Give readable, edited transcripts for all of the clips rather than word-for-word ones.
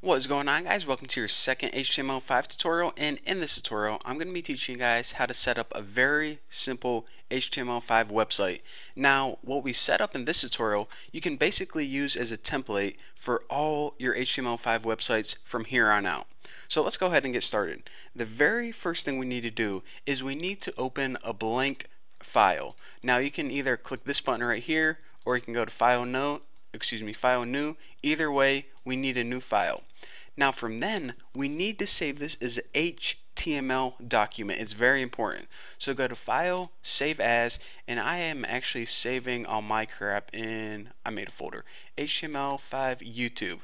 What is going on, guys? Welcome to your second HTML5 tutorial, and in this tutorial I'm going to be teaching you guys how to set up a very simple HTML5 website. Now, what we set up in this tutorial you can basically use as a template for all your HTML5 websites from here on out. So let's go ahead and get started. The very first thing we need to do is we need to open a blank file. Now you can either click this button right here, or you can go to File New. Either way, we need a new file. Now from then, we need to save this as an HTML document. It's very important. So go to File, Save As, and I am actually saving all my crap in, I made a folder, HTML5 YouTube.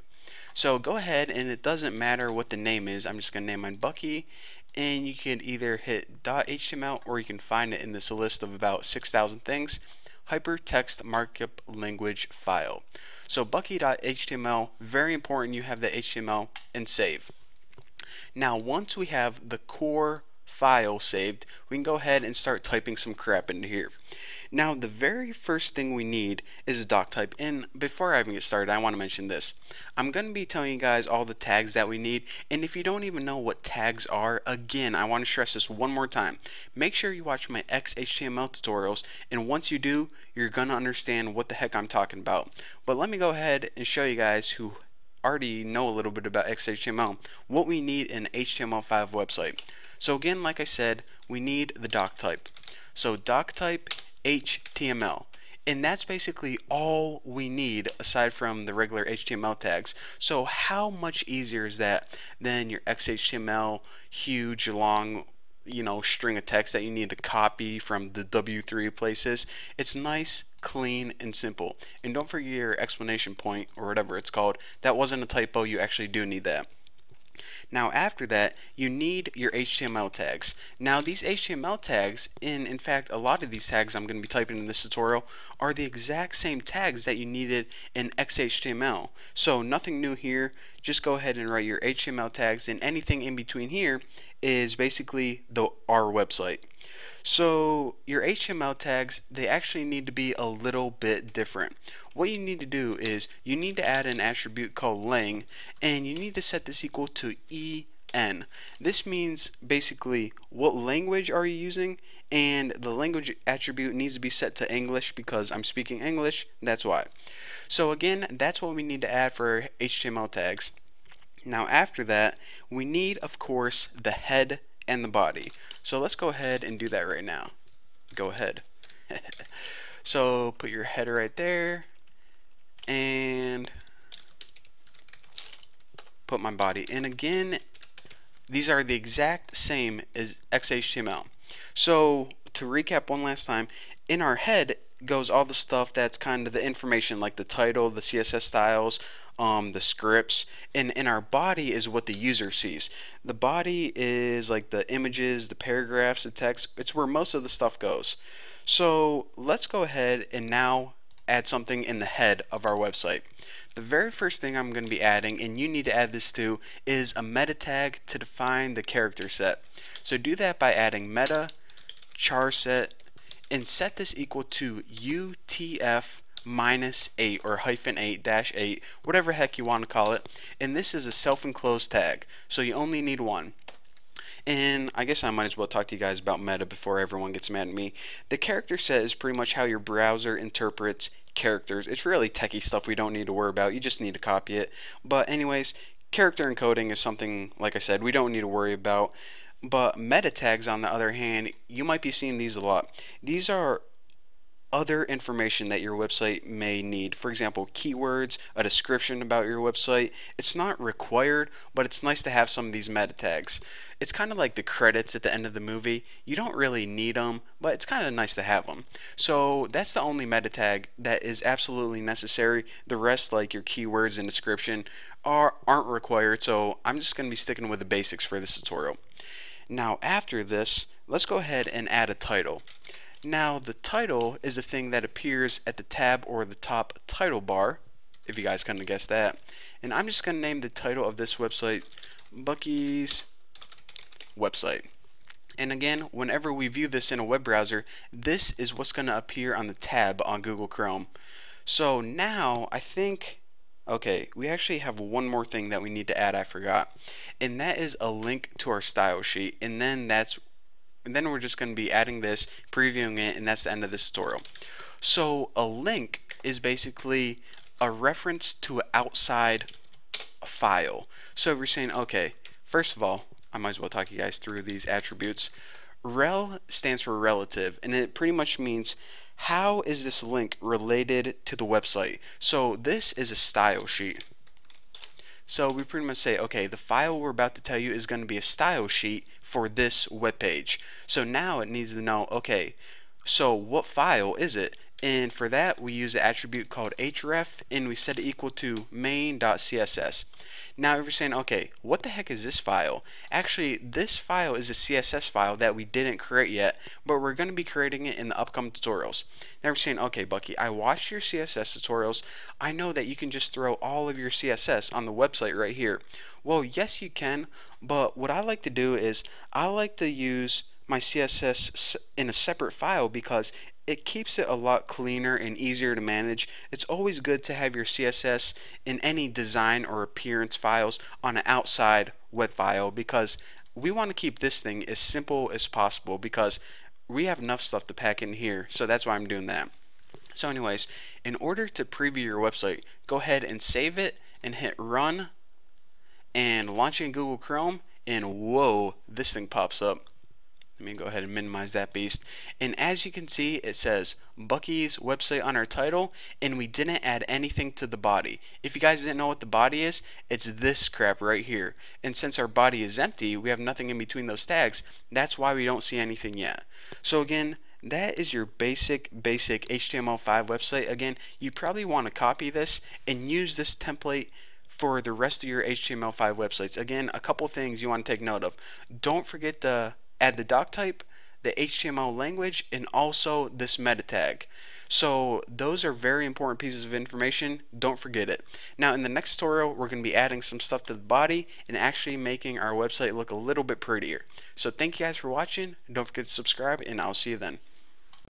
So go ahead, and it doesn't matter what the name is. I'm just going to name mine Bucky, and you can either hit .html or you can find it in this list of about 6,000 things. Hypertext Markup Language File. So Bucky.html, very important you have the HTML, and save. Now once we have the core file saved, we can go ahead and start typing some crap into here. Now the very first thing we need is a doc type, and before I even get started I want to mention this. I'm going to be telling you guys all the tags that we need, and if you don't even know what tags are, again I want to stress this one more time. Make sure you watch my XHTML tutorials, and once you do, you're going to understand what the heck I'm talking about. But let me go ahead and show you guys who already know a little bit about XHTML what we need in an HTML5 website. So again, like I said, we need the doc type. So doc type HTML, and that's basically all we need aside from the regular HTML tags. So how much easier is that than your XHTML huge long string of text that you need to copy from the W3 places? It's nice, clean, and simple. And don't forget your exclamation point or whatever it's called. That wasn't a typo, you actually do need that. Now after that, you need your HTML tags. Now these HTML tags, in fact a lot of these tags I'm going to be typing in this tutorial, are the exact same tags that you needed in XHTML. So nothing new here, just go ahead and write your HTML tags, and anything in between here is basically our website. So your HTML tags, they actually need to be a little bit different. What you need to do is you need to add an attribute called lang, and you need to set this equal to en. This means basically what language are you using, and the language attribute needs to be set to English because I'm speaking English, that's why. So again, that's what we need to add for HTML tags. Now after that, we need, of course, the head and the body. So let's go ahead and do that right now. Go ahead. So put your header right there, and put my body. And again, these are the exact same as XHTML. So to recap one last time, in our head goes all the stuff that's kind of the information, like the title, the CSS styles, the scripts, and in our body is what the user sees. The body is like the images, the paragraphs, the text. It's where most of the stuff goes. So let's go ahead and now add something in the head of our website. The very first thing I'm going to be adding, and you need to add this to, is a meta tag to define the character set. So do that by adding meta char set, and set this equal to UTF -8 or -8, whatever heck you want to call it. And this is a self-enclosed tag, so you only need one. And I guess I might as well talk to you guys about meta before everyone gets mad at me. The character set is pretty much how your browser interprets characters. It's really techie stuff we don't need to worry about. You just need to copy it. But anyways, character encoding is something, like I said, we don't need to worry about. But meta tags, on the other hand, you might be seeing these a lot. These are other information that your website may need. For example, keywords, a description about your website. It's not required, but it's nice to have some of these meta tags. It's kind of like the credits at the end of the movie. You don't really need them, but it's kind of nice to have them. So that's the only meta tag that is absolutely necessary. The rest, like your keywords and description, aren't required, so I'm just going to be sticking with the basics for this tutorial. Now after this, let's go ahead and add a title. Now the title is a thing that appears at the tab or the top title bar, if you guys couldn't guess that. And I'm just going to name the title of this website Bucky's Website. And again, whenever we view this in a web browser, this is what's going to appear on the tab on Google Chrome. So now I think Okay, we actually have one more thing that we need to add, I forgot. And that is a link to our style sheet. And then we're just going to be adding this, previewing it, and that's the end of this tutorial. So a link is basically a reference to an outside file. So if you're saying, okay, first of all, I might as well talk you guys through these attributes. Rel stands for relative, and it pretty much means how is this link related to the website. So this is a style sheet. So we pretty much say, okay, the file we're about to tell you is going to be a style sheet for this web page. So now it needs to know, okay, so what file is it? And for that, we use an attribute called href, and we set it equal to main.css. Now, if you're saying, okay, what the heck is this file? Actually, this file is a CSS file that we didn't create yet, but we're going to be creating it in the upcoming tutorials. Now, you're saying, okay, Bucky, I watched your CSS tutorials. I know that you can just throw all of your CSS on the website right here. Well, yes, you can, but what I like to do is I like to use my CSS in a separate file because it keeps it a lot cleaner and easier to manage. It's always good to have your CSS in any design or appearance files on an outside web file because we want to keep this thing as simple as possible because we have enough stuff to pack in here, so that's why I'm doing that. So anyways, in order to preview your website, go ahead and save it and hit run and launch it in Google Chrome, and whoa, this thing pops up. Let me go ahead and minimize that beast. And as you can see, it says Bucky's website on our title, and we didn't add anything to the body. If you guys didn't know what the body is, it's this crap right here. And since our body is empty, we have nothing in between those tags. That's why we don't see anything yet. So again, that is your basic HTML5 website. Again, you probably want to copy this and use this template for the rest of your HTML5 websites. Again, a couple things you want to take note of. Don't forget to add the doc type, the HTML language, and also this meta tag. So those are very important pieces of information. Don't forget it. Now in the next tutorial, we're going to be adding some stuff to the body and actually making our website look a little bit prettier. So thank you guys for watching. Don't forget to subscribe, and I'll see you then.